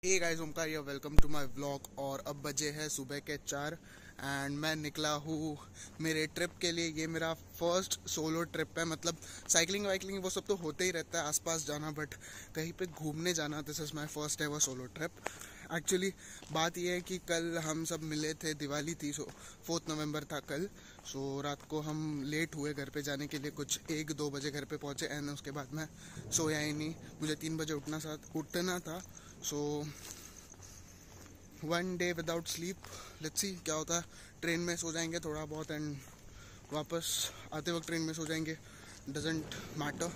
Hey guys, Omkar here, welcome to my vlog. और अब बजे है सुबह के 4 एंड मैं निकला हूँ मेरे ट्रिप के लिए। ये मेरा फर्स्ट सोलो ट्रिप है। मतलब साइकिलिंग वाइकलिंग वो सब तो होते ही रहता है, आसपास जाना, बट कहीं पे घूमने जाना, this is my first ever solo trip. Actually बात ये है कि कल हम सब मिले थे, दिवाली थी, सो 4 नवंबर था कल। सो रात को हम लेट हुए घर पे जाने के लिए, कुछ 1-2 बजे घर पे पहुँचे एंड उसके बाद मैं सोया ही नहीं। मुझे 3 बजे उठना था। सो 1 day without sleep, let's see क्या होता है। ट्रेन में सो जाएंगे थोड़ा बहुत एंड वापस आते वक्त ट्रेन में सो जाएंगे, डजेंट मैटर।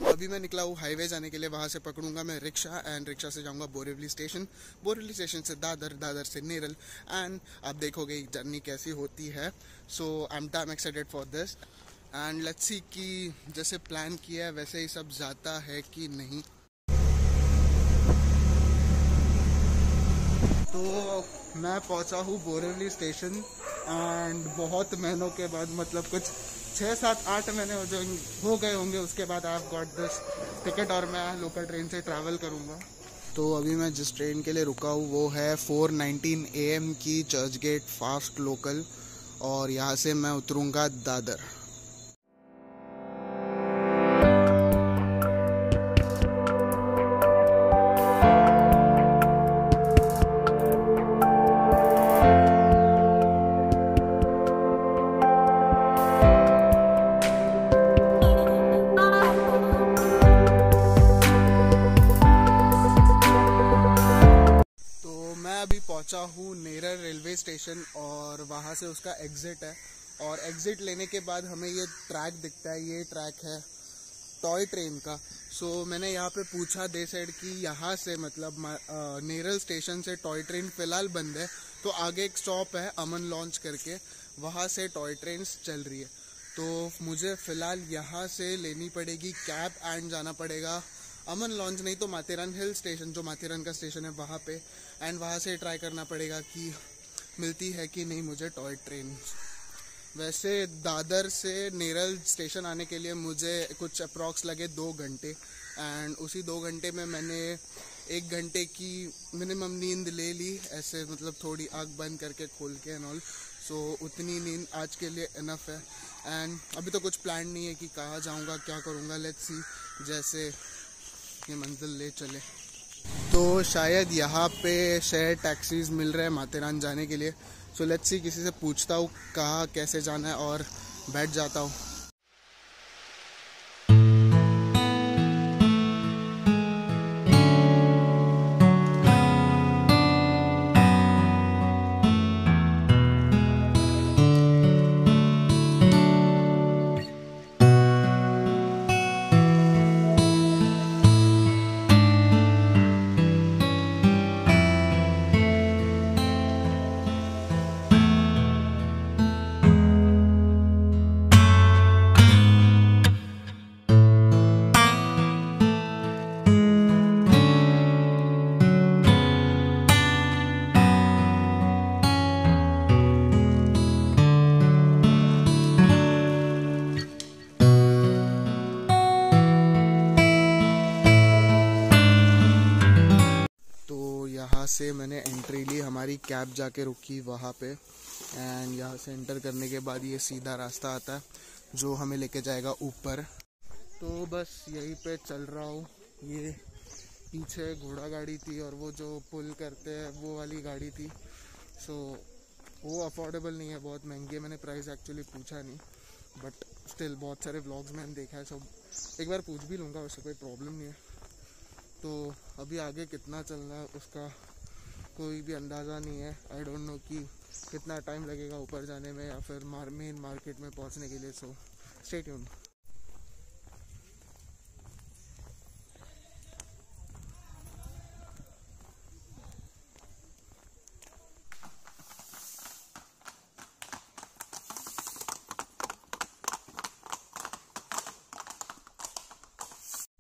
अभी मैं निकला हूँ हाईवे जाने के लिए। वहाँ से पकड़ूंगा मैं रिक्शा एंड रिक्शा से जाऊँगा बोरीवली स्टेशन, बोरीवली स्टेशन से दादर, दादर से नेरल एंड आप देखोगे जर्नी कैसी होती है। So I am damn excited for this and let's see कि जैसे प्लान किया है वैसे ही सब जाता है कि नहीं। तो मैं पहुंचा हूँ बोरीवली स्टेशन एंड बहुत महीनों के बाद, मतलब कुछ 6-7-8 महीने हो गए होंगे, उसके बाद I have got this ticket और मैं लोकल ट्रेन से ट्रैवल करूँगा। तो अभी मैं जिस ट्रेन के लिए रुका हूँ वो है 4:19 AM की चर्च गेट फास्ट लोकल, और यहाँ से मैं उतरूँगा दादर। अभी पहुंचा हूँ नेरल रेलवे स्टेशन और वहाँ से उसका एग्जिट है, और एग्जिट लेने के बाद हमें ये ट्रैक दिखता है। ये ट्रैक है टॉय ट्रेन का। सो मैंने यहाँ पे पूछा दे साइड कि यहाँ से मतलब नेरल स्टेशन से टॉय ट्रेन फ़िलहाल बंद है, तो आगे एक स्टॉप है अमन लॉन्च करके, वहाँ से टॉय ट्रेन चल रही है। तो मुझे फ़िलहाल यहाँ से लेनी पड़ेगी कैब एंड जाना पड़ेगा अमन लॉन्च, नहीं तो माथेरान हिल स्टेशन, जो माथेरान का स्टेशन है वहाँ पे, एंड वहाँ से ट्राई करना पड़ेगा कि मिलती है कि नहीं मुझे टॉय ट्रेन। वैसे दादर से नेरल स्टेशन आने के लिए मुझे कुछ अप्रॉक्स लगे 2 घंटे, एंड उसी 2 घंटे में मैंने 1 घंटे की मिनिमम नींद ले ली, ऐसे मतलब थोड़ी आँख बंद करके खोल के एंड ऑल। सो उतनी नींद आज के लिए इनफ है। एंड अभी तो कुछ प्लान नहीं है कि कहाँ जाऊँगा, क्या करूँगा, लेट्स सी जैसे ये मंजिल ले चले। तो शायद यहाँ पे शेयर टैक्सीज मिल रहे हैं माथेरान जाने के लिए। सो लेट्स सी, किसी से पूछता हूँ कहाँ कैसे जाना है और बैठ जाता हूँ। यहाँ से मैंने एंट्री ली, हमारी कैब जाके रुकी वहाँ पे, एंड यहाँ से एंटर करने के बाद ये सीधा रास्ता आता है जो हमें लेके जाएगा ऊपर। तो बस यहीं पे चल रहा हूँ। ये पीछे घोड़ा गाड़ी थी और वो जो पुल करते हैं वो वाली गाड़ी थी। सो वो अफोर्डेबल नहीं है, बहुत महंगी है। मैंने प्राइस एक्चुअली पूछा नहीं, बट स्टिल बहुत सारे व्लॉग्स मैंने देखा है, सब एक बार पूछ भी लूँगा, उससे कोई प्रॉब्लम नहीं है। तो अभी आगे कितना चलना है उसका कोई भी अंदाज़ा नहीं है। आई डोंट नो कि कितना टाइम लगेगा ऊपर जाने में या फिर मेन मार्केट में पहुंचने के लिए। So stay tuned.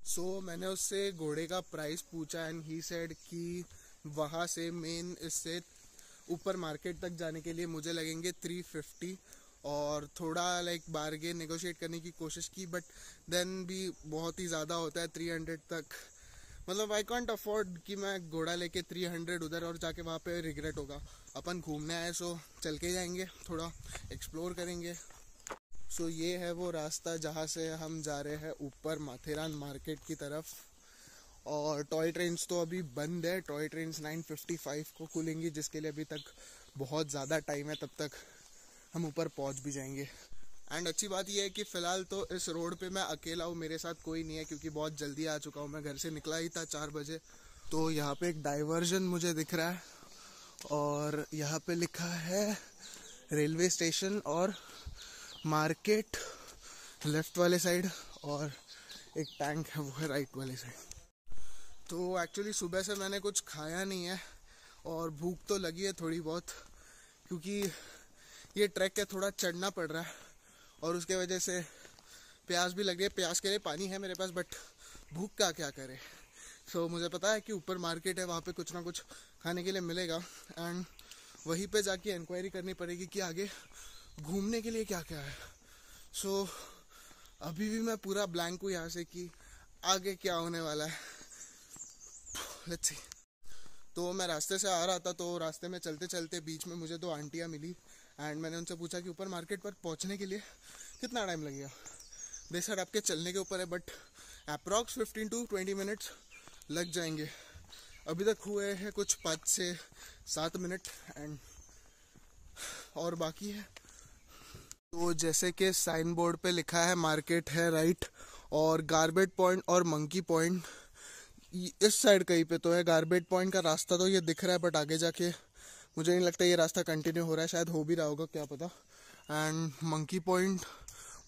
सो मैंने उससे घोड़े का प्राइस पूछा एंड ही सेड कि वहाँ से मेन इससे ऊपर मार्केट तक जाने के लिए मुझे लगेंगे 350, और थोड़ा लाइक बार्गेन नेगोशिएट करने की कोशिश की, बट देन भी बहुत ही ज़्यादा होता है 300 तक। मतलब आई कॉन्ट अफोर्ड कि मैं घोड़ा लेके 300 उधर और जाके वहाँ पे रिग्रेट होगा। अपन घूमने आए सो चल के जाएंगे, थोड़ा एक्सप्लोर करेंगे। सो ये है वो रास्ता जहाँ से हम जा रहे हैं ऊपर माथेरान मार्केट की तरफ। और टॉय ट्रेन्स तो अभी बंद है, टॉय ट्रेन्स 9:55 को खुलेंगी, जिसके लिए अभी तक बहुत ज़्यादा टाइम है, तब तक हम ऊपर पहुँच भी जाएंगे। एंड अच्छी बात यह है कि फ़िलहाल तो इस रोड पे मैं अकेला हूँ, मेरे साथ कोई नहीं है, क्योंकि बहुत जल्दी आ चुका हूँ। मैं घर से निकला ही था 4 बजे। तो यहाँ पे एक डाइवर्जन मुझे दिख रहा है, और यहाँ पे लिखा है रेलवे स्टेशन और मार्केट लेफ्ट वाले साइड, और एक टैंक है वो है राइट वाले साइड। तो एक्चुअली सुबह से मैंने कुछ खाया नहीं है, और भूख तो लगी है थोड़ी बहुत, क्योंकि ये ट्रैक है, थोड़ा चढ़ना पड़ रहा है, और उसके वजह से प्यास भी लग रही है। प्यास के लिए पानी है मेरे पास, बट भूख का क्या करे। सो मुझे पता है कि ऊपर मार्केट है, वहाँ पे कुछ ना कुछ खाने के लिए मिलेगा, एंड वहीं पे जाके इंक्वायरी करनी पड़ेगी कि आगे घूमने के लिए क्या क्या है। सो अभी भी मैं पूरा ब्लैंक हूँ यहाँ से कि आगे क्या होने वाला है। Let's see. तो मैं रास्ते से आ रहा था, तो रास्ते में चलते चलते बीच में मुझे 2 आंटियाँ मिली, एंड मैंने उनसे पूछा कि ऊपर मार्केट पर पहुंचने के लिए कितना टाइम लगेगा। दे सेड आपके चलने के ऊपर है, बट अप्रॉक्स 15 to 20 मिनट्स लग जाएंगे। अभी तक हुए हैं कुछ 5 से 7 मिनट, एंड और बाकी है। तो जैसे कि साइन बोर्ड पे लिखा है मार्केट है राइट, और गार्बेज पॉइंट और मंकी पॉइंट इस साइड कहीं पे तो है। गार्बेज पॉइंट का रास्ता तो ये दिख रहा है, बट आगे जाके मुझे नहीं लगता ये रास्ता कंटिन्यू हो रहा है, शायद हो भी रहा होगा, क्या पता। एंड मंकी पॉइंट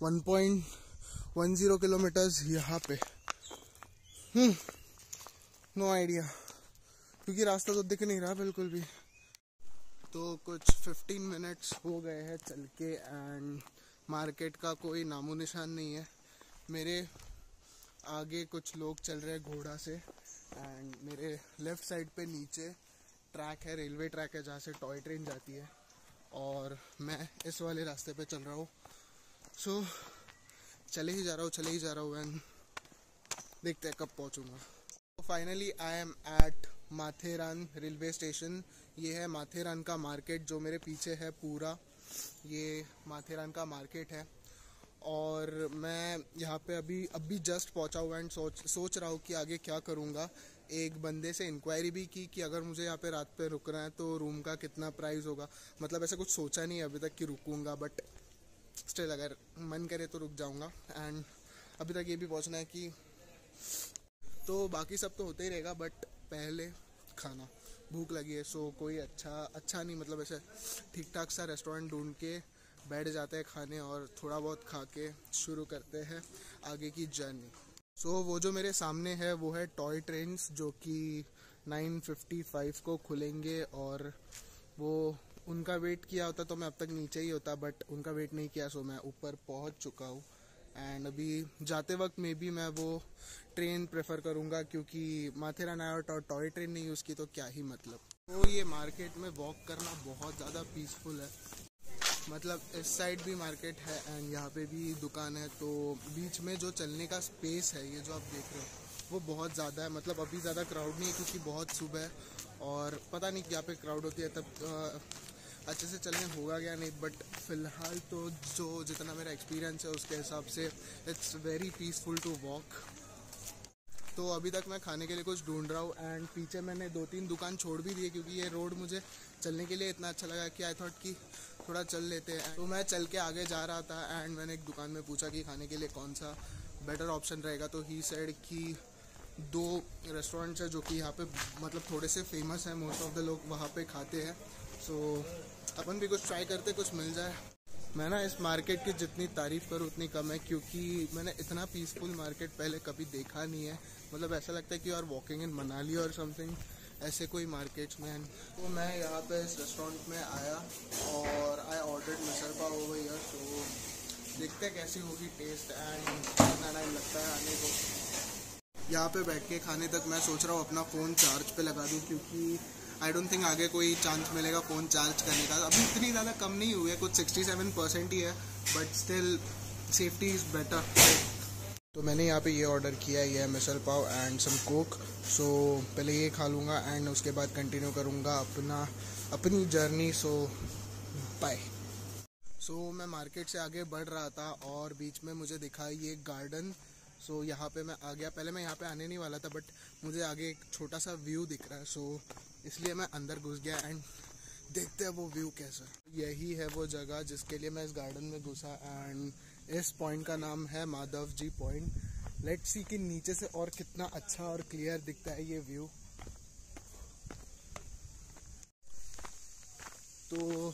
1.10 किलोमीटर्स यहाँ पे। नो आइडिया, क्योंकि रास्ता तो दिख नहीं रहा बिल्कुल भी। तो कुछ 15 मिनट्स हो गए हैं चल के, एंड मार्केट का कोई नामो निशान नहीं है। मेरे आगे कुछ लोग चल रहे हैं घोड़ा से, एंड मेरे लेफ्ट साइड पे नीचे ट्रैक है, रेलवे ट्रैक है, जहाँ से टॉय ट्रेन जाती है, और मैं इस वाले रास्ते पे चल रहा हूँ। सो चले ही जा रहा हूँ, एंड देखते हैं कब पहुँचूँगा। तो finally I am at Matheran railway station. ये है माथेरान का मार्केट जो मेरे पीछे है पूरा, ये माथेरान का मार्केट है। और मैं यहाँ पे अभी जस्ट पहुँचा हुआ, एंड सोच रहा हूँ कि आगे क्या करूँगा। एक बंदे से इंक्वायरी भी की कि अगर मुझे यहाँ पे रात पे रुकना है तो रूम का कितना प्राइस होगा। मतलब ऐसा कुछ सोचा नहीं अभी तक कि रुकूँगा, बट स्टिल अगर मन करे तो रुक जाऊँगा। एंड अभी तक ये भी पहुँचना है कि, तो बाकी सब तो होते ही रहेगा, बट पहले खाना, भूख लगी है। सो कोई अच्छा नहीं, मतलब ऐसे ठीक ठाक सा रेस्टोरेंट ढूंढ के बैठ जाते हैं खाने, और थोड़ा बहुत खा के शुरू करते हैं आगे की जर्नी। सो वो जो मेरे सामने है वो है टॉय ट्रेन्स, जो कि 9:55 को खुलेंगे, और वो उनका वेट किया होता तो मैं अब तक नीचे ही होता, बट उनका वेट नहीं किया, सो मैं ऊपर पहुंच चुका हूँ। एंड अभी जाते वक्त में भी मैं वो ट्रेन प्रेफर करूँगा, क्योंकि माथेरान आया और टॉय ट्रेन नहीं यूज़ की तो क्या ही मतलब। तो ये मार्केट में वॉक करना बहुत ज़्यादा पीसफुल है। मतलब इस साइड भी मार्केट है, एंड यहाँ पे भी दुकान है, तो बीच में जो चलने का स्पेस है, ये जो आप देख रहे हो वो बहुत ज़्यादा है। मतलब अभी ज़्यादा क्राउड नहीं है, क्योंकि बहुत सुबह है, और पता नहीं यहाँ पे क्राउड होती है तब अच्छे से चलने होगा क्या नहीं। बट फ़िलहाल तो जो जितना मेरा एक्सपीरियंस है उसके हिसाब से it's very peaceful to walk. तो अभी तक मैं खाने के लिए कुछ ढूंढ रहा हूँ, एंड पीछे मैंने 2-3 दुकान छोड़ भी दी है, क्योंकि ये रोड मुझे चलने के लिए इतना अच्छा लगा कि आई थॉट कि थोड़ा चल लेते हैं। तो मैं चल के आगे जा रहा था, एंड मैंने एक दुकान में पूछा कि खाने के लिए कौन सा बेटर ऑप्शन रहेगा। तो ही सेड कि 2 रेस्टोरेंट्स है जो कि यहाँ पे मतलब थोड़े से फेमस हैं, मोस्ट ऑफ द लोग वहाँ पे खाते हैं। सो अपन भी कुछ ट्राई करते, कुछ मिल जाए। मैं ना इस मार्केट की जितनी तारीफ़ करूँ उतनी कम है, क्योंकि मैंने इतना पीसफुल मार्केट पहले कभी देखा नहीं है। मतलब ऐसा लगता है कि यार वॉकिंग इन मनाली और समथिंग, ऐसे कोई मार्केट्स में। तो मैं यहाँ पे इस रेस्टोरेंट में आया, और I ordered misal pav over here. तो देखते हैं कैसी होगी टेस्ट, एंड कितना टाइम लगता है आने को। यहाँ पे बैठ के खाने तक मैं सोच रहा हूँ अपना फ़ोन चार्ज पे लगा दूँ, क्योंकि आई डोंट थिंक आगे कोई चांस मिलेगा फ़ोन चार्ज करने का। अभी इतनी ज़्यादा कम नहीं हुई है, कुछ 67% ही है, but still safety is better. तो मैंने यहाँ पे ये ऑर्डर किया है, ये है misal pav and some Coke. सो पहले ये खा लूँगा एंड उसके बाद कंटिन्यू करूँगा अपनी जर्नी। सो बाय। सो मैं मार्केट से आगे बढ़ रहा था और बीच में मुझे दिखा ये गार्डन। सो यहाँ पे मैं आ गया। पहले मैं यहाँ पे आने नहीं वाला था, बट मुझे आगे एक छोटा सा व्यू दिख रहा है, सो इसलिए मैं अंदर घुस गया एंड देखते हैं वो व्यू कैसा है। यही है वो जगह जिसके लिए मैं इस गार्डन में घुसा एंड इस पॉइंट का नाम है Madhav ji point. Let's see कि नीचे से और कितना अच्छा और क्लियर दिखता है ये व्यू। तो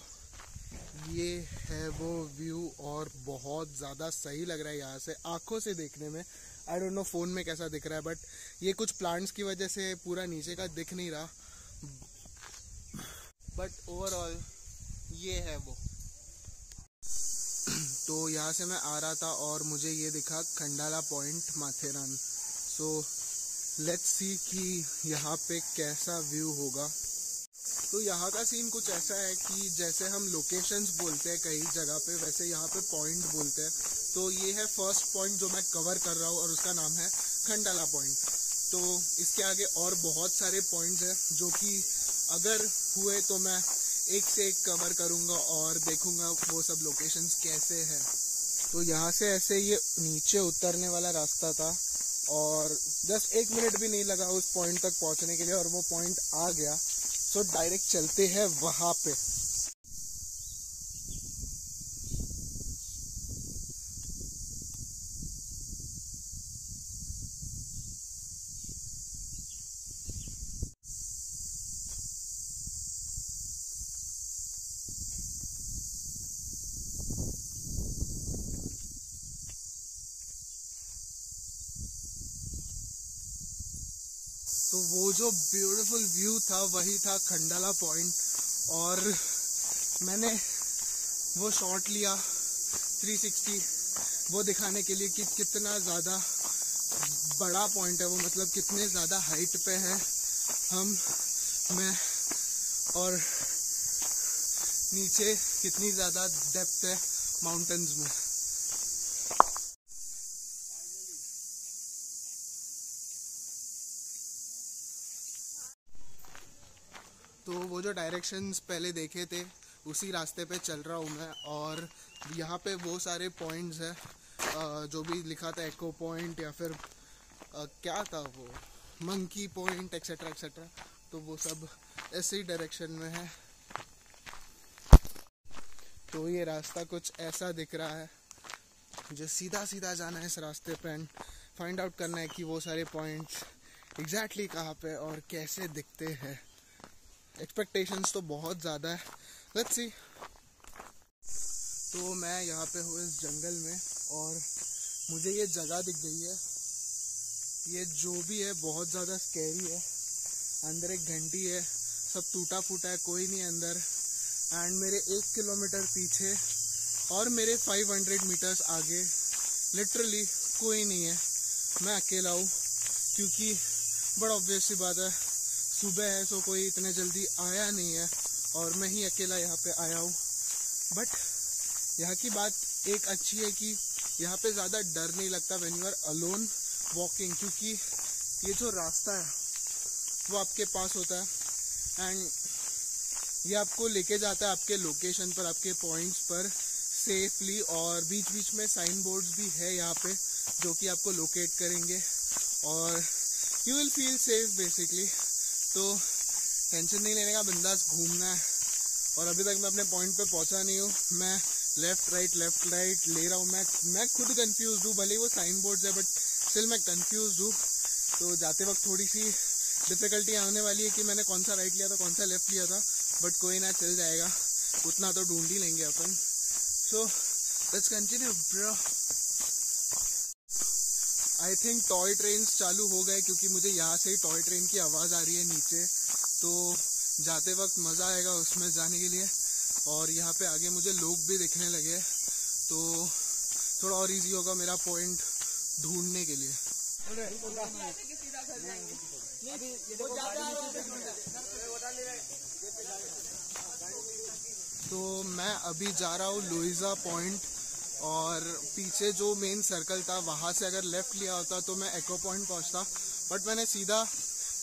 ये है वो व्यू और बहुत ज़्यादा सही लग रहा है यहाँ से आंखों से देखने में। आई डोंट नो फ़ोन में कैसा दिख रहा है, बट ये कुछ प्लांट्स की वजह से पूरा नीचे का दिख नहीं रहा, बट ओवरऑल ये है वो। तो यहाँ से मैं आ रहा था और मुझे ये दिखा Khandala point Matheran. So let's see कि यहाँ पे कैसा व्यू होगा। तो यहाँ का सीन कुछ ऐसा है कि जैसे हम लोकेशंस बोलते हैं कई जगह पे, वैसे यहाँ पे पॉइंट बोलते हैं। तो ये है फर्स्ट पॉइंट जो मैं कवर कर रहा हूँ और उसका नाम है खंडाला पॉइंट। तो इसके आगे और बहुत सारे पॉइंट्स हैं जो कि अगर हुए तो मैं एक से एक कवर करूँगा और देखूँगा वो सब लोकेशंस कैसे हैं। तो यहाँ से ऐसे ये नीचे उतरने वाला रास्ता था और जस्ट 1 मिनट भी नहीं लगा उस पॉइंट तक पहुँचने के लिए और वो पॉइंट आ गया। सो डायरेक्ट चलते हैं वहाँ पे। तो वो जो ब्यूटीफुल व्यू था वही था खंडाला पॉइंट और मैंने वो शॉट लिया 360 वो दिखाने के लिए कि कितना ज़्यादा बड़ा पॉइंट है वो, मतलब कितने ज़्यादा हाइट पे है मैं और नीचे कितनी ज़्यादा डेप्थ है माउंटेन्स में। तो वो जो डायरेक्शंस पहले देखे थे उसी रास्ते पे चल रहा हूँ मैं और यहाँ पे वो सारे पॉइंट्स हैं जो भी लिखा था एको पॉइंट या फिर क्या था वो मंकी पॉइंट एक्सेट्रा एक्सेट्रा, तो वो सब ऐसे ही डायरेक्शन में है। तो ये रास्ता कुछ ऐसा दिख रहा है, मुझे सीधा सीधा जाना है इस रास्ते पे एंड फाइंड आउट करना है कि वो सारे पॉइंट्स एग्जैक्टली कहाँ पे और कैसे दिखते हैं। एक्सपेक्टेशंस तो बहुत ज़्यादा है, लेट्स सी। तो मैं यहाँ पे हूँ इस जंगल में और मुझे ये जगह दिख गई है। ये जो भी है बहुत ज़्यादा स्कैरी है। अंदर एक घंटी है, सब टूटा फूटा है, कोई नहीं अंदर। एंड मेरे 1 किलोमीटर पीछे और मेरे 500 मीटर्स आगे लिटरली कोई नहीं है। मैं अकेला हूँ क्योंकि बड़ा ऑब्वियस सी बात है, सुबह है सो कोई इतने जल्दी आया नहीं है और मैं ही अकेला यहाँ पे आया हूँ। बट यहाँ की बात एक अच्छी है कि यहाँ पे ज़्यादा डर नहीं लगता when you are alone walking, क्योंकि ये जो रास्ता है वो आपके पास होता है एंड ये आपको लेके जाता है आपके लोकेशन पर, आपके पॉइंट्स पर सेफली। और बीच बीच में साइन बोर्ड्स भी है यहाँ पे जो कि आपको लोकेट करेंगे और you will feel safe basically. तो टेंशन नहीं लेने का, बिंदास घूमना है। और अभी तक मैं अपने पॉइंट पे पहुंचा नहीं हूँ, मैं लेफ्ट राइट ले रहा हूँ। मैं खुद कंफ्यूज हूँ, भले वो साइन बोर्ड्स है बट स्टिल मैं कंफ्यूज हूँ। तो जाते वक्त थोड़ी सी डिफिकल्टी आने वाली है कि मैंने कौन सा राइट लिया था कौन सा लेफ्ट लिया था, बट कोई ना, चल जाएगा, उतना तो ढूंढ ही लेंगे अपन। So let's continue bro. I think toy train चालू हो गए क्योंकि मुझे यहाँ से ही टॉय ट्रेन की आवाज़ आ रही है नीचे। तो जाते वक्त मज़ा आएगा उसमें जाने के लिए। और यहाँ पे आगे मुझे लोग भी दिखने लगे तो थोड़ा और इजी होगा मेरा पॉइंट ढूंढने के लिए। तो मैं अभी जा रहा हूँ लुइजा पॉइंट, और पीछे जो मेन सर्कल था वहाँ से अगर लेफ्ट लिया होता तो मैं एको पॉइंट पहुँचता, बट मैंने सीधा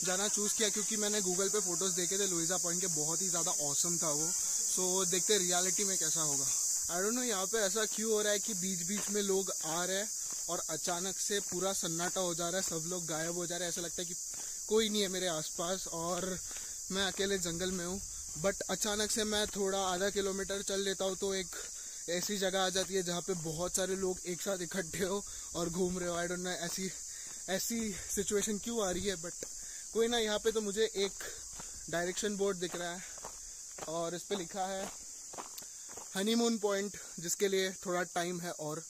जाना चूज़ किया क्योंकि मैंने गूगल पे फोटोज़ देखे थे लुइजा पॉइंट के, बहुत ही ज़्यादा ऑसम था वो। सो देखते रियलिटी में कैसा होगा। आई डोंट नो यहाँ पे ऐसा क्यों हो रहा है कि बीच बीच में लोग आ रहे हैं और अचानक से पूरा सन्नाटा हो जा रहा है, सब लोग गायब हो जा रहे हैं, ऐसा लगता है कि कोई नहीं है मेरे आसपास और मैं अकेले जंगल में हूँ। बट अचानक से मैं थोड़ा आधा किलोमीटर चल लेता हूँ तो एक ऐसी जगह आ जाती है जहाँ पे बहुत सारे लोग एक साथ इकट्ठे हो और घूम रहे हो। आई डोंट नो ऐसी सिचुएशन क्यों आ रही है, बट कोई ना। यहाँ पे तो मुझे एक डायरेक्शन बोर्ड दिख रहा है और इस पे लिखा है हनीमून पॉइंट, जिसके लिए थोड़ा टाइम है। और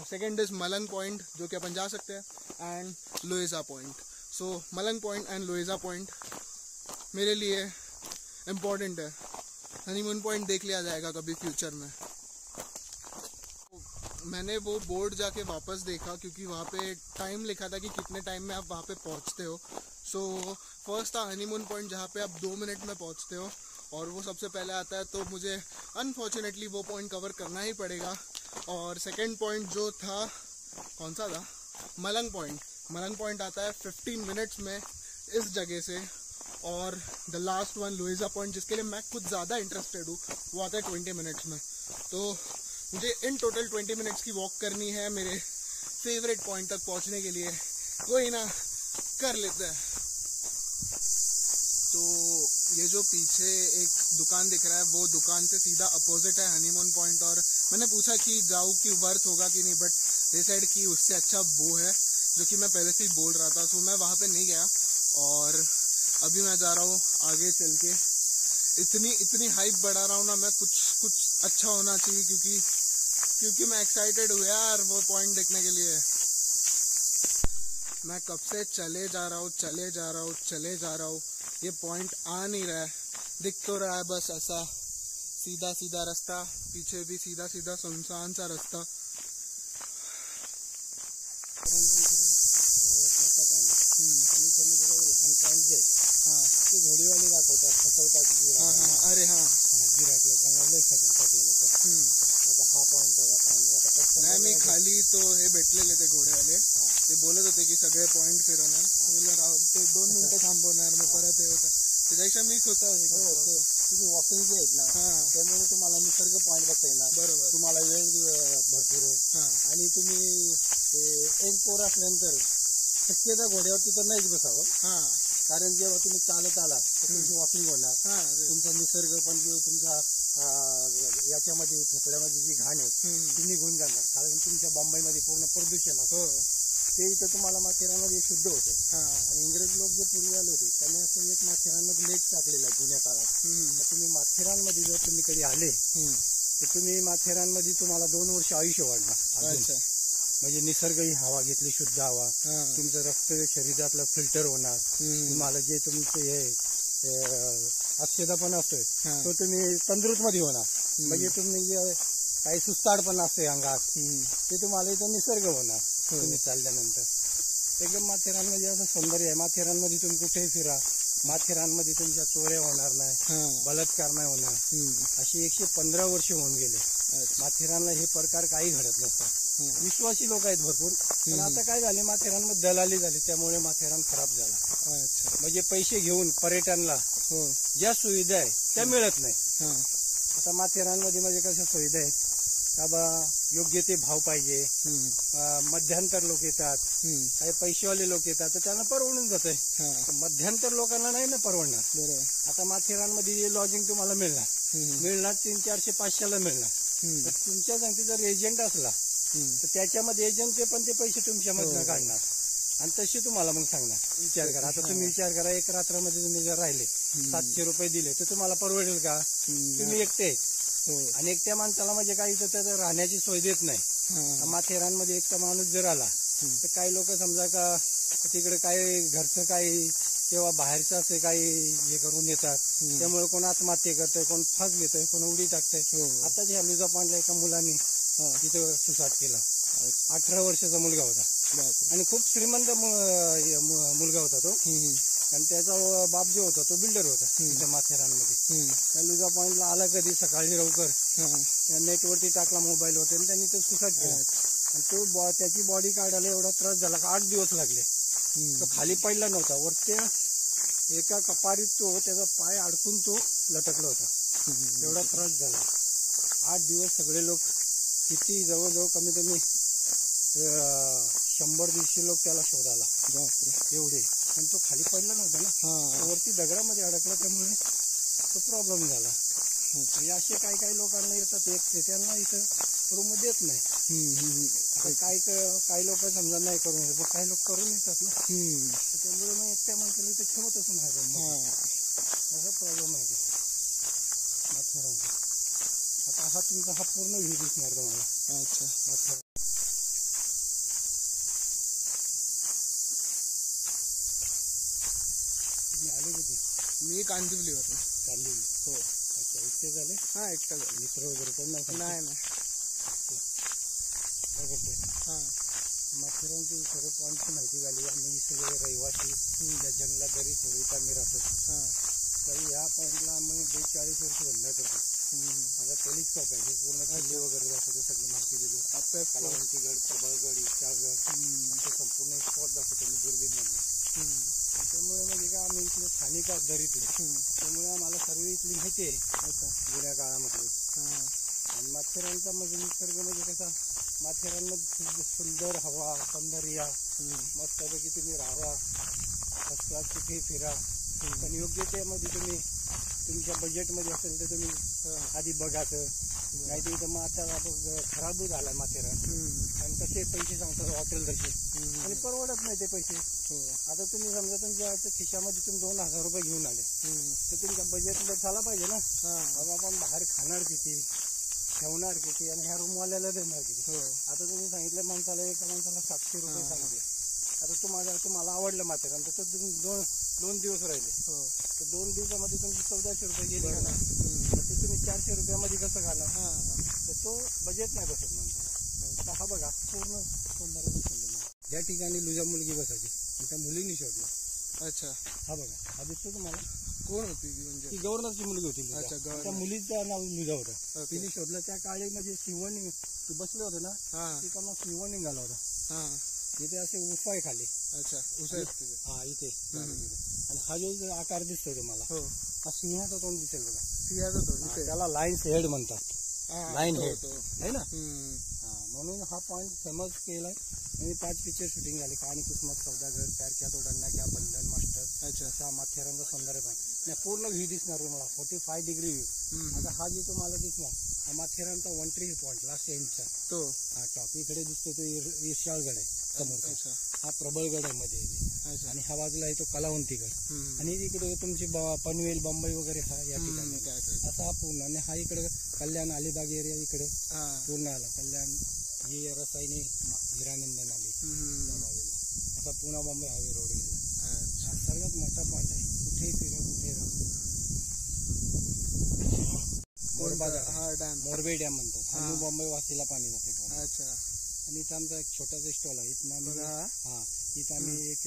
सेकेंड इज मलंग पॉइंट, जो कि अपन जा सकते हैं, and Luisa point. So Malang point and Luisa point मेरे लिए इम्पोर्टेंट है। हनीमून पॉइंट देख लिया जाएगा कभी फ्यूचर में। मैंने वो बोर्ड जाके वापस देखा क्योंकि वहाँ पे टाइम लिखा था कि कितने टाइम में आप वहाँ पे पहुँचते हो। सो फर्स्ट था हनीमून पॉइंट जहाँ पे आप 2 मिनट में पहुँचते हो और वो सबसे पहले आता है, तो मुझे अनफॉर्चुनेटली वो पॉइंट कवर करना ही पड़ेगा। और सेकेंड पॉइंट जो था, कौन सा था, मलंग पॉइंट। मलंग पॉइंट आता है 15 मिनट्स में इस जगह से। और the last one Luisa point, जिसके लिए मैं कुछ ज़्यादा इंटरेस्टेड हूँ, वो आता है 20 मिनट्स में। तो मुझे इन टोटल 20 मिनट्स की वॉक करनी है मेरे फेवरेट पॉइंट तक पहुँचने के लिए। कोई ना, कर लेते हैं। तो ये जो पीछे एक दुकान दिख रहा है, वो दुकान से सीधा अपोजिट है हनीमून पॉइंट। और मैंने पूछा कि जाऊँ कि वर्थ होगा कि नहीं, बट दे साइड कि उससे अच्छा वो है, जो कि मैं पहले से ही बोल रहा था। तो मैं वहाँ पे नहीं गया और अभी मैं जा रहा हूँ आगे चल के। इतनी हाइप बढ़ा रहा हूँ ना मैं, कुछ अच्छा होना चाहिए क्योंकि मैं एक्साइटेड हूँ यार वो पॉइंट देखने के लिए। मैं कब से चले जा रहा हूँ, ये पॉइंट आ नहीं रहा है। दिख तो रहा है बस ऐसा सीधा सीधा रास्ता, पीछे भी सीधा सीधा सुनसान सा रास्ता। घोडीवाली दाखवतात, फसवतात गिराक. अरे हाँ, गिराक लोकांना लय फसवतात हे लोक. आता हा पॉइंट आहे. नाही मी खाली तो हे भेटलेले ते घोडेवाले, ते बोलत होते की सगळे पॉइंट फिरवणार. ते 2 मिनिटं थांबवणार, मग परत हे होतं. त्याच्यापेक्षा मीच होतं. तुम्ही वॉकिंग जे आहेत ना, त्यामुळे तुम्हाला निसर्ग पॉइंट बघता येणार. बरोबर. तुम्हाला वेळ भरपूर आहे. आणि तुम्ही एक पोर असल्यानंतर शक्यता घोड्यावरती तर नाहीच बसावं. कारण जेव्हा तुम्ही चालत आला तर तुमची वॉकिंग होणार. तुमचा निसर्ग पण जे तुमच्या याच्यामध्ये फेफड्यामध्ये जी घाण आहे ती निघून जाणार. कारण तुमच्या बॉम्बेमध्ये पूर्ण प्रदूषण असतं, ते इथं तुम्हाला माथेरानमध्ये शुद्ध होते. आणि इंग्रज लोक जे पूर्वी आले होते त्यांनी असं एक माथेरानमध्ये लेक टाकलेला आहे जुन्या काळात. तर तुम्ही माथेरानमध्ये जर तुम्ही कधी आले तर तुम्ही माथेरानमध्ये तुम्हाला 2 वर्ष आयुष्य वाढणार. म्हणजे निसर्ग ही हवा घेतली, शुद्ध हवा, तुमचं रक्त शरीरातलं फिल्टर होणार. तुम्हाला जे तुमचं हे अस्थिरपणा असतोय तो तुम्ही तंदुरुस्त मध्ये होणार. म्हणजे तुम्ही जे काही सुस्ताडपणा असते अंगात ते तुम्हाला इथं निसर्ग होणार तुम्ही चालल्यानंतर. एकदम माथेरानमध्ये असं सौंदर्य आहे. माथेरानमध्ये तुम्ही कुठेही फिरा, माथेरानमध्ये तुमच्या चोऱ्या होणार नाही, बलात्कार नाही होणार. अशी 115 वर्ष होऊन गेले. माथेरानला हे प्रकार काही घडत नसतात. विश्वासी लोक आहेत भरपूर, पण आता काय झाले माथेरानमध्ये दलाली झाली, त्यामुळे माथेरान खराब झाला. म्हणजे पैसे घेऊन पर्यटनला ज्या सुविधा आहे त्या मिळत नाही. आता माथेरानमध्ये म्हणजे कशा सुविधा आहेत का बा, योग्य ते भाव पाहिजे, मध्यांतर लोक येतात, काही पैसेवाले लोक येतात, तर त्यांना परवडून जात आहे. मध्यांतर लोकांना नाही ना परवडणार. बरोबर. आता माथेरानमध्ये लॉजिंग तुम्हाला मिळणार 300, 400, 500ला मिळणार. तर तुमच्या सांगते जर एजंट असला तर त्याच्यामध्ये एजंटचे पण ते पैसे तुमच्यामधनं काढणार आणि तसे तुम्हाला मग सांगणार. विचार करा, आता तुम्ही विचार करा, एक रात्रामध्ये तुम्ही जर राहिले 700 रुपये दिले तर तुम्हाला परवडेल का? तुम्ही एकटे आणि एकट्या माणसाला म्हणजे काही तर त्याचं राहण्याची सोय देत नाही. माथेरानमध्ये एकटा माणूस जर आला तर काही लोक समजा का तिकडे काही घरचं काही किंवा बाहेरचं असे काही हे करून येतात, त्यामुळे कोण आत्महत्या करतंय, कोण फास घेतोय, कोण उडी टाकतंय. आता ह्या लुइजा पॉइंटला एका मुलाने तिथं सुसाईड केलं. 18 वर्षाचा मुलगा होता. आणि खूप श्रीमंत मुलगा होता तो. आणि त्याचा बाप जो होता तो बिल्डर होता तिथे माथेरानमध्ये. त्या लुजा पॉइंटला आला कधी सकाळी लवकर, नेटवरती टाकला मोबाईल होते आणि त्यांनी ते सुसाईड केला. आणि तो त्याची बॉडी काढायला एवढा त्रास झाला का 8 दिवस लागले. तो खाली पडला नव्हता, वरत्या एका कपारीत तो त्याचा पाय अडकून तो लटकला होता. एवढा त्रास झाला. 8 दिवस सगळे लोक किती जवळजवळ कमी कमी 100-150 लोक त्याला शोधायला एवढे. पण तो खाली पडला नव्हता ना, वरती दगडामध्ये अडकला, त्यामुळे तो प्रॉब्लेम झाला. असे काही लोकांना येतात एक त्यांना इथं रूम देत नाही. काही लोक समजा नाही करून येतात, काही लोक करून येतात ना, त्यामुळे मग एकट्या माणसाला इथं ठेवतच नाही रूम. असा प्रॉब्लेम आहे माथेरानचा. आता हा तुमचा हा पूर्ण व्ह्यू दिसणार तुम्हाला. अच्छा, माथेरान. आले किती? मी कांदिवलीवर. कांदिवली, हो. अच्छा, एकटे झाले? हा, एकटा झाले. मित्र वगैरे कोण नाही? नाही. माथेरानची सगळं पॉईंटची माहिती झाली. आम्ही सगळे रहिवासी त्या जंगलात जरी थोडीच आम्ही राहतो, तरी ह्या पॉईंटला आम्ही 42 वर्ष धंदा करतो. आता टेलिस्कोप आहे, पूर्ण किल्ले वगैरे दाखवतो, सगळी माहिती देतो. कलावंतीगड, प्रबळगड, इच्छागड, संपूर्ण स्पॉट दाखवतो मी दुर्बीणमधले. त्यामुळे म्हणजे का आम्ही इथले स्थानिक दरीतले, त्यामुळे आम्हाला सर्व इथली माहिती आहे जुन्या काळामधली. आणि माथेरानचा म्हणजे निसर्ग म्हणजे कसा, माथेरानमध्ये सुंदर हवा, सौंदर्य, मस्तपैकी तुम्ही राहा, फर्स्ट क्लास कुठेही फिरा. पण योग्य त्यामध्ये तुम्ही तुमच्या बजेटमध्ये असेल तर तुम्ही आधी बघायचं. नाही तर इथं मग आता खराब झाला माथेरान. आणि कसे पैसे सांगतात हॉटेल तसे, आणि परवडत नाही ते पैसे. आता तुम्ही समजा तुमच्या खिशामध्ये तुम्ही 2,000 रुपये घेऊन आले, तर तुमच्या बजेटमध्ये झाला पाहिजे ना. बाबा आपण बाहेर खाणार किती, ठेवणार किती, आणि ह्या रूमवाल्याला देणार किती. आता तुम्ही सांगितलं माणसाला, एका माणसाला 700 रुपये सांगितले. आता तुम्हाला आवडलं माथेरान, तर तुम्ही दोन दिवस राहिले, तर 2 दिवसामध्ये तुमची 1400 रुपये गेले ना, तर ते तुम्ही 400 रुपयामध्ये कसं घाला. तर तो बजेट नाही बसत माणसाला. तर हा बघा पूर्ण सौंदर्य दिसून. ज्या ठिकाणी लुजा मुलगी बसायची आणि त्या मुलींनी शोधला. अच्छा, हा बघा, हा दिसतो तुम्हाला. कोण होती म्हणजे? ती गव्हर्नरची मुलगी होती. त्या मुलीचं नाव लुजा होतं. तिने शोधलं. त्या काळी म्हणजे शिवलिंग बसले होते ना, तिकडनं शिवलिंग निघाला होता. इथे असे उफाय खाली. अच्छा, हा इथे. आणि हा जो आकार दिसतोय तुम्हाला, हा सिंहाचा तोंड दिसेल बघा. सिंहाचा तोंड, त्याला लाईन्स हेड म्हणतात. लाईन हेड आहे ना. म्हणून हा पॉइंट फेमस केलाय. आणि 5 पिक्चर शूटिंग झाले. कहाणी किस्मत, सौदागर, प्यार किया तो डरना क्या, बंधन, मास्टर. अच्छा, असा माथेरानचा सौंदर्य पाहिजे. पूर्ण व्ह्यू दिसणार तुम्हाला, 45 डिग्री व्ह्यू. आता हा जो तुम्हाला दिसणार, हा माथेरानचा 1 ट्री पॉइंट लास्ट एंडचा तो. हा टॉप इकडे दिसतो तो ईर्षाळगड आहे समोर. हा प्रबळगड आहे मध्ये. आणि हा बाजूला आहे तो कलावंतीगड. आणि इकडे तुमची पनवेल, बंबई वगैरे हा या ठिकाणी असा हा पूर्ण. आणि हा इकडे कल्याण, अलिबाग एरिया इकडे पूर्ण आला. कल्याण ही रसायनी हिरानंदन आली असा पुणे मुंबई हायवे रोड गेला. हा सर्वात मोठा पॉइंट आहे. कुठेही फिरा, कुठे राहा. मोरबे डॅम म्हणतात. हा मुंबई वासीला पाणी जाते. अच्छा. आणि इथं आमचा एक छोटासा स्टॉल आहे. इथं आम्ही इथं आम्ही एक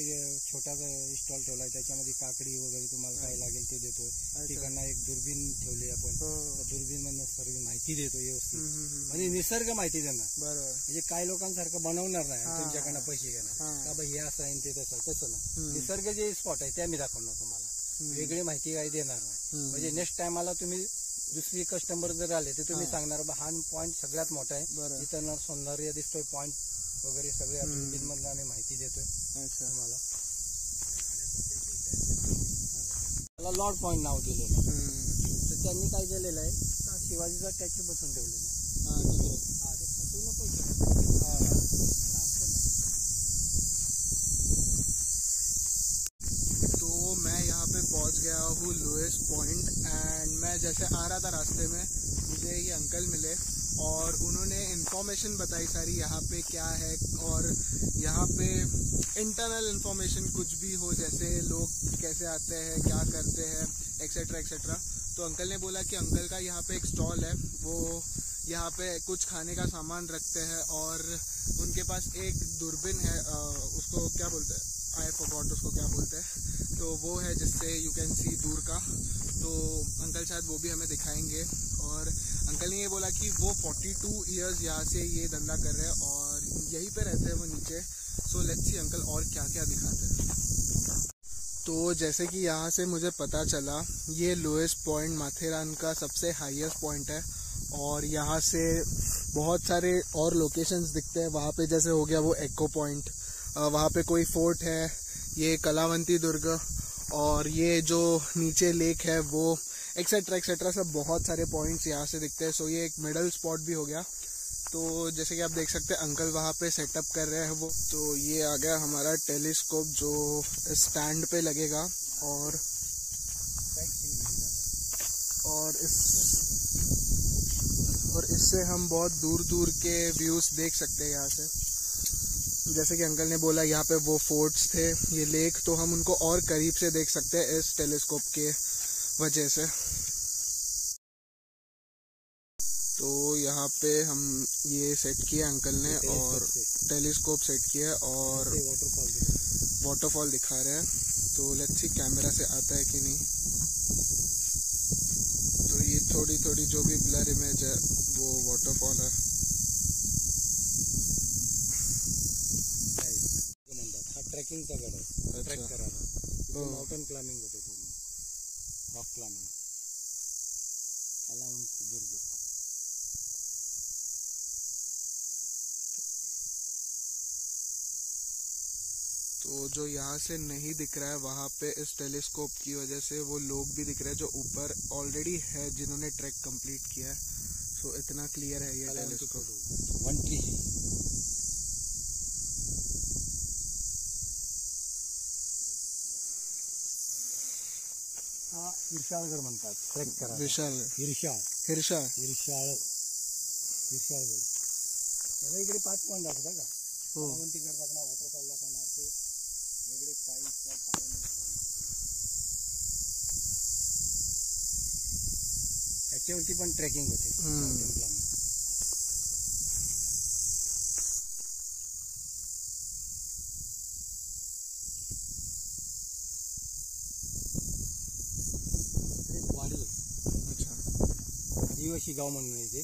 छोटासा स्टॉल ठेवलाय. त्याच्यामध्ये काकडी वगैरे तुम्हाला काय लागेल ते देतोय. तिकडनं एक दुर्बीण ठेवली आपण. दुर्बीण मधनं सर्व माहिती देतो व्यवस्थित. म्हणजे निसर्ग माहिती देणार. बरोबर. म्हणजे काही लोकांसारखं बनवणार नाही तुमच्याकडनं पैसे घेणार का बाई हे असं आहे ते तसं ना. निसर्ग जे स्पॉट आहे ते आम्ही दाखवणार तुम्हाला. वेगळी माहिती काही देणार नाही. म्हणजे नेक्स्ट टाइमला तुम्ही दुसरी कस्टमर जर आले तर तुम्ही सांगणार हा पॉइंट सगळ्यात मोठा आहे. इथं सौंदर्य दिसतोय, पॉइंट वगैरे सगळे दुर्बीण मधलं आम्ही माहिती देतोय तुम्हाला. त्याला लॉर्ड पॉइंट नाव दिलेलं आहे. तर त्यांनी काय केलेलं आहे, शिवाजीचा स्टॅच्यू बसून ठेवलेला आहे. ते फसवू नको. तो मैं यहाँ पे पहुँच गया हूँ लोएस्ट पॉइंट. एंड मैं जैसे आ रहा था रास्ते में मुझे ये अंकल मिले और उन्होंने इन्फॉर्मेशन बताई सारी यहाँ पे क्या है. और यहाँ पे इंटरनल इन्फॉर्मेशन कुछ भी हो, जैसे लोग कैसे आते हैं, क्या करते हैं, एक्सेट्रा एक्सेट्रा. तो अंकल ने बोला कि अंकल का यहाँ पे एक स्टॉल है, वो यहाँ पे कुछ खाने का सामान रखते हैं, और उनके पास एक दूरबीन है, उसको क्या बोलते हैं, आई फॉरगॉट उसको क्या बोलते हैं, तो वो है जिससे यू कैन सी दूर का। तो अंकल शायद वो भी हमें दिखाएंगे। और अंकल ने ये बोला कि वो 42 ईयर्स यहाँ से ये धंधा कर रहे हैं और यहीं पे रहते हैं वो नीचे। सो लेट्स सी अंकल और क्या क्या दिखाते हैं। तो जैसे कि यहाँ से मुझे पता चला, ये लोएस्ट पॉइंट माथेरान का सबसे हाईएस्ट पॉइंट है, और यहाँ से बहुत सारे और लोकेशंस दिखते हैं। वहाँ पे जैसे हो गया वो एको पॉइंट, वहाँ पे कोई फोर्ट है, ये कलावंती दुर्ग, और ये जो नीचे लेक है वो, एक्सेट्रा एक्सेट्रा, सब बहुत सारे पॉइंट्स यहाँ से दिखते हैं। सो ये एक मिडल स्पॉट भी हो गया। तो जैसे कि आप देख सकते हैं अंकल वहाँ पे सेटअप कर रहे हैं वो। तो ये आ गया हमारा टेलीस्कोप जो स्टैंड पे लगेगा, और इससे हम बहुत दूर दूर के व्यूज देख सकते हैं यहाँ से। जैसे कि अंकल ने बोला यहाँ पे वो फोर्ट्स थे, ये लेक, तो हम उनको और करीब से देख सकते हैं इस टेलीस्कोप के वजह से। तो यहाँ पे हम ये सेट किया अंकल ने, और टेलीस्कोप सेट किया और वाटरफॉल दिखा रहे हैं। तो लेट्स सी कैमरा से आता है कि नहीं। तो ये थोड़ी थोड़ी जो भी ब्लर इमेज है वो वाटरफॉल है। ट्रेकिंगचा गड आहे, ट्रेक करायला माउंटेन क्लाइंबिंग होते, पूर्ण रॉक क्लाइंबिंग, कलावंती दुर्ग। तो जो यहाँ से नहीं दिख रहा है वहाँ पे इस टेलीस्कोप की वजह से वो लोग भी दिख रहे हैं जो ऊपर ऑलरेडी है, जिन्होंने ट्रैक कंप्लीट किया है। सो इतना क्लियर है ये टेलीस्कोप। वन ट्री हिरशाळगड म्हणतात, ट्रेक करा। हिरशाळगड त्याला इकडे 5 पॉइंट असतात का? कलावंतीगड बघणार, वाटरफॉलला करणार ते वेगळे त्याच्यावरती पण ट्रेकिंग होते। आदिवासी गाव म्हणून आहे ते,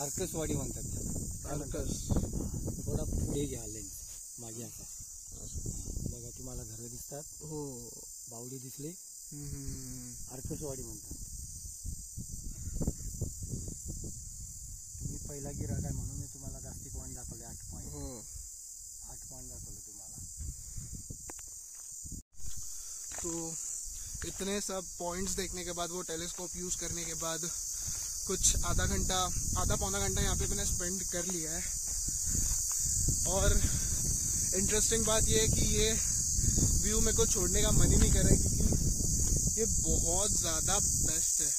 आर्कसवाडी म्हणतात त्याला। आर्कस थोडा पुढे घ्या लेन्स मागे आता बघा, तुम्हाला घरं दिसतात, हो, बावडी दिसले, आर्कसवाडी म्हणतात। तुम्ही पहिला गिराक आहे म्हणून मी तुम्हाला जास्ती पॉईंट दाखवले, 8 पॉईंट। हो, 8 पॉईंट दाखवले तुम्हाला। तो इतने सब पॉइंट्स देखने के बाद, वो टेलीस्कोप यूज करने के बाद कुछ आधा पौना घंटा यहाँ पे मैंने स्पेंड कर लिया है। और इंटरेस्टिंग बात ये है कि ये व्यू मेरे को छोड़ने का मन ही नहीं कर रहा है, क्योंकि ये बहुत ज़्यादा बेस्ट है।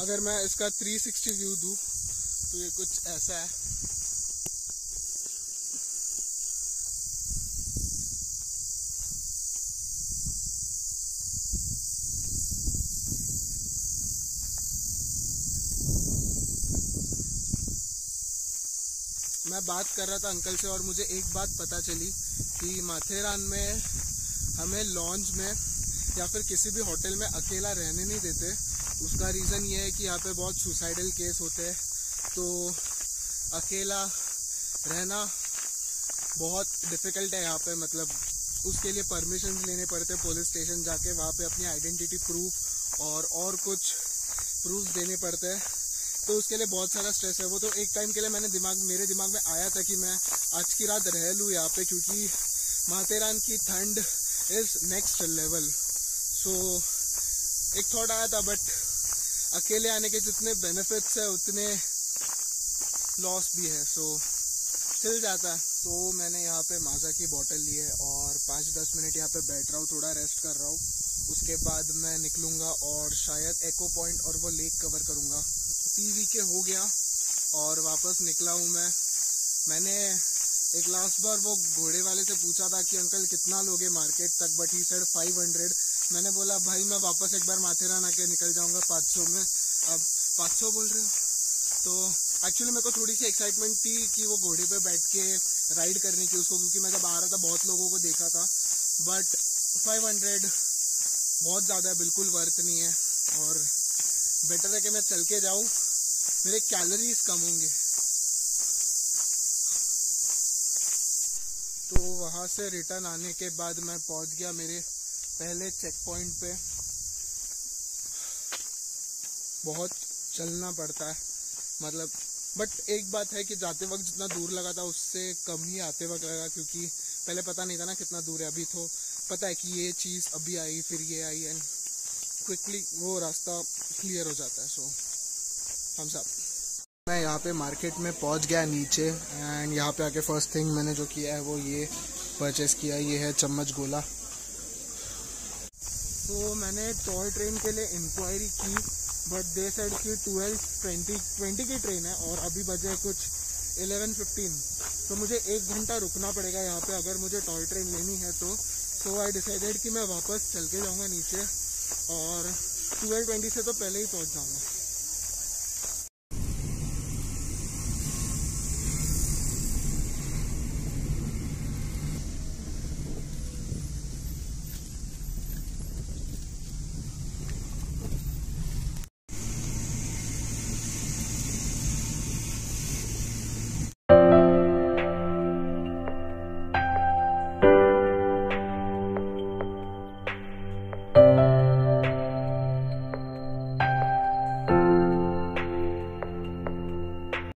अगर मैं इसका 360 व्यू दूँ तो ये कुछ ऐसा है। मैं बात कर रहा था अंकल से और मुझे एक बात पता चली कि माथेरान में हमें लॉन्ज में या फिर किसी भी होटल में अकेला रहने नहीं देते। उसका रीज़न ये है कि यहाँ पे बहुत सुसाइडल केस होते हैं, तो अकेला रहना बहुत डिफ़िकल्ट है यहाँ पे। मतलब उसके लिए परमिशन लेने पड़ते हैं, पुलिस स्टेशन जाके वहाँ पे अपनी आइडेंटिटी प्रूफ और कुछ प्रूफ देने पड़ते हैं। तो उसके लिए बहुत सारा स्ट्रेस है। वो तो एक टाइम के लिए मेरे दिमाग में आया था कि मैं आज की रात रह लूँ यहाँ पे, क्योंकि माथेरान की ठंड इज़ नेक्स्ट लेवल। सो एक थॉट आया था, बट अकेले आने के जितने बेनिफिट्स है उतने लॉस भी है। सो चल जाता है। तो मैंने यहाँ पे माजा की बोतल ली है और 5-10 मिनट यहाँ पे बैठ रहा हूँ, थोड़ा रेस्ट कर रहा हूँ। उसके बाद मैं निकलूँगा और शायद एको पॉइंट और वो लेक कवर करूँगा। PVK हो गया और वापस निकला हूँ मैंने एक लास्ट बार वो घोड़े वाले से पूछा था कि अंकल कितना लोगे मार्केट तक, बट ही सेड 500। मैंने बोला भाई मैं वापस एक बार माथेरान आके निकल जाऊँगा 500 में। अब 500 बोल रहे हो? तो एक्चुअली मेरे को थोड़ी सी एक्साइटमेंट थी कि वो घोड़े पे बैठ के राइड करने की उसको, क्योंकि मैं जब आ रहा था बहुत लोगों को देखा था, बट 500 बहुत ज़्यादा है, बिल्कुल वर्थ नहीं है। और बेटर है कि मैं चल के जाऊँ, मेरे कैलोरीज कम होंगे। तो वहाँ से रिटर्न आने के बाद मैं पहुँच गया मेरे पहले चेक पॉइंट पे। बहुत चलना पड़ता है, मतलब, बट एक बात है कि जाते वक्त जितना दूर लगा था उससे कम ही आते वक्त लगा, क्योंकि पहले पता नहीं था ना कितना दूर है। अभी तो पता है कि ये चीज़ अभी आई, फिर ये आई, एंड क्विकली वो रास्ता क्लियर हो जाता है। सो हम सब मैं यहाँ पे मार्केट में पहुँच गया नीचे, एंड यहाँ पे आके फर्स्ट थिंग मैंने जो किया है वो ये परचेस किया। ये है चम्मच गोला। तो मैंने टॉय ट्रेन के लिए इंक्वायरी की, बट दे सेड कि 12:20 की ट्रेन है और अभी बजे कुछ 11:15, तो मुझे 1 घंटा रुकना पड़ेगा यहाँ पे अगर मुझे टॉय ट्रेन लेनी है तो। सो आई डिसाइडेड कि मैं वापस चल के जाऊँगा नीचे और 12:20 से तो पहले ही पहुँच जाऊँगा।